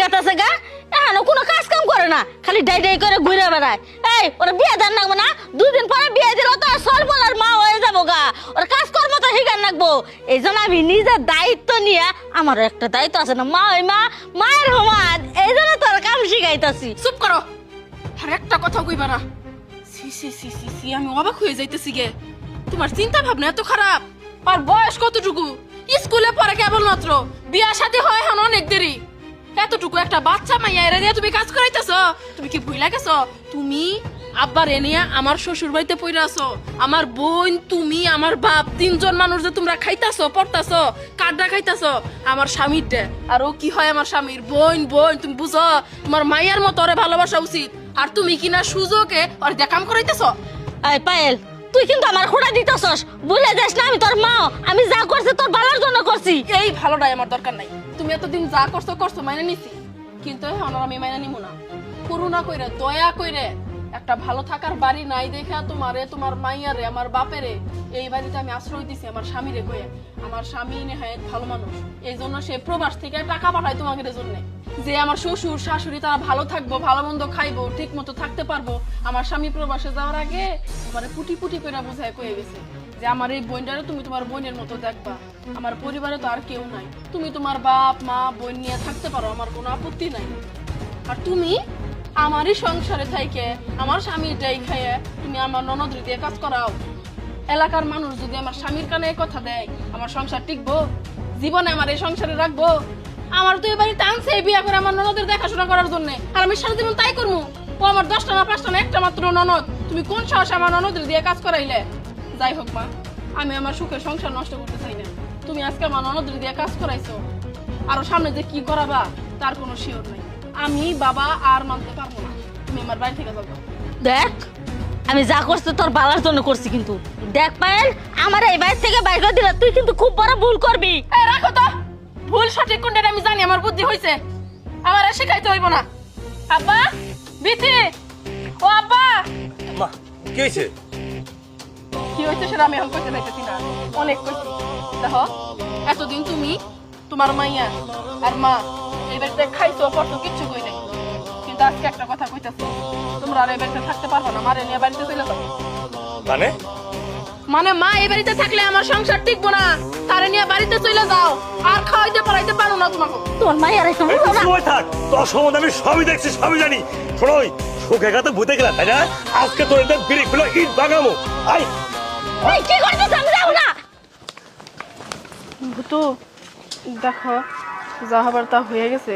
গেতাছে গা এখনো কোনো কাজ কাম করে না খালি ডাই ডাই করে ঘুরে বেড়ায় এই ওরা বিয়ে দেন নাকবো না 2 দিন পরে বিয়ে দিল তো সলবলার মা হয়ে যাবো গা ওর কাজকর্ম তো শিখান নাকবো এই জন্য আমি নিজের দায়িত্ব নিয়ে আমারও একটা দায়িত্ব আছে না মা ওই মায়ের সমান এই জন্য তোর কাম শিখাইতাছি। চুপ করো আর একটা কথা কইবা না। সি সি সি সি সি আমি অবাক হয়ে যাইতেছি গে তোমার চিন্তা ভাবনা এত খারাপ। আর বয়স কতটুকু স্কুলে পড়ে কেবলমাত্র বিয়া শাদী হয় এখন অনেক দেরি এতটুকু একটা বাচ্চা মাইয়া এরা দিয়ে তুমি কাজ করাইতেছ তুমি কি ভুইলা গেছো তুমি আব্বার এনিয়া আমার শ্বশুর বাড়িতে পইরা আছো আমার বোন তুমি আমার বাপ 3 জন মানুষ যে তোমরা খাইতাছো পড়তাছো কাড্ডা খাইতাছো আমার স্বামীর দে আর ও কি হয় আমার স্বামীর বোন বোন তুমি বুঝো তোমার মাইয়ার মতো ওরে ভালোবাসা উচিত আর তুমি কিনা সুযোগে ওর দিয়ে কাম করাইতেছ। এই পায়েল তুই কিন্তু আমার খোড়া দিতেছস ভুলে যাস না আমি তোর মা আমি যা করছি তোর ভালোর জন্য করছি। এই ভালোটাই আমার দরকার নাই তুমি এতদিন যা করছো করছো মাইনে নিছি কিন্তু এখন আমি মাইনে নিব না করুণা কইরে দয়া কইরে একটা ভালো থাকার বাড়ি নাই দেখা তোমারে তোমার মাইয়ারে আমার বাপেরে এই বাড়িতে আমি আশ্রয় দিছি আমার স্বামীরে কয়ে আমার স্বামী নেহায়েত ভালো মানুষ এই জন্য সে প্রবাস থেকে টাকা পাঠায় তোমাদের জন্য যে আমার শ্বশুর শাশুড়ি তারা ভালো থাকবো ভালো মন্দ খাইবো ঠিক মতো থাকতে পারবো। আমার স্বামী প্রবাসে যাওয়ার আগে আমার পুটি পুটি করে বোঝায় কয়ে গেছে যে আমার এই বোনটারে তুমি তোমার বোনের মতো দেখবা আমার পরিবারে তো আর কেউ নাই তুমি তোমার বাপ মা বোন নিয়ে থাকতে পারো আমার কোনো আপত্তি নাই। আর তুমি আমারই সংসারে থাইকে আমার স্বামীর ডাই খাইয়ে তুমি আমার ননদরি দিয়ে কাজ করাও। এলাকার মানুষ যদি আমার স্বামীর কানে কথা দেয় আমার সংসার টিকবো জীবনে আমার এই সংসারে রাখবো? আমার তো এবারে টানছে বিয়া করে আমার ননদের দেখাশোনা করার জন্য আর আমি সারা জীবন তাই করবো। ও আমার 10টা না 5টা না একটা মাত্র ননদ তুমি কোন সাহসে আমার ননদের দিয়ে কাজ করাইলে? যাই হোক মা আমি আমার সুখের সংসার নষ্ট করতে চাই না তুমি আজকে আমার ননদের দিয়ে কাজ করাইছো আরো সামনে যে কি করাবা তার কোনো শিওর নাই আমি বাবা আর মানতে পারবো না তুমি আমার বাড়ি থেকে যাবো। দেখ আমি যা করছি তোর ভালোর জন্য করছি কিন্তু দেখ পায়েল আমার এই বাড়ি থেকে বাইর করে দিলে তুই কিন্তু খুব বড় ভুল করবি। এই রাখো তো ভুল সঠিক কোনটা আমি জানি আমার বুদ্ধি হইছে আমার আর শেখাইতে হইব না। আব্বা বিথি ও আব্বা মা কি হইছে? কি হইছে সেটা আমি এখন কইতে চাইতেছি না অনেক কইছি। দেখো এতদিন তুমি তোমার মাইয়া আর মা এই বাড়িতে খাইছো পড়ছো কিচ্ছু কই নাই কিন্তু আজকে একটা কথা কইতাছি তোমরা আর এই বাড়িতে থাকতে পারবো না মারে নিয়ে বাড়িতে চলে যাও। মানে মানে মা এই বাড়িতে থাকলে আমার সংসার টিকবো না তারে নিয়ে বাড়িতে চলে যাও আর খাওয়াইতে পড়াইতে পারো না তোমাকে। তোর মায়ের এই সমস্যা না সময় থাক তোর সম্বন্ধে আমি সবই দেখছি সবই জানি। শোনোই সুখে গাতে ভূতে গেলাম তাই না আজকে তোর এদের বিড়ি খুলে ইট ভাঙামো। আই এই কি করছিস আমি যাবো না। ভূতু দেখো যা হবার তা হয়ে গেছে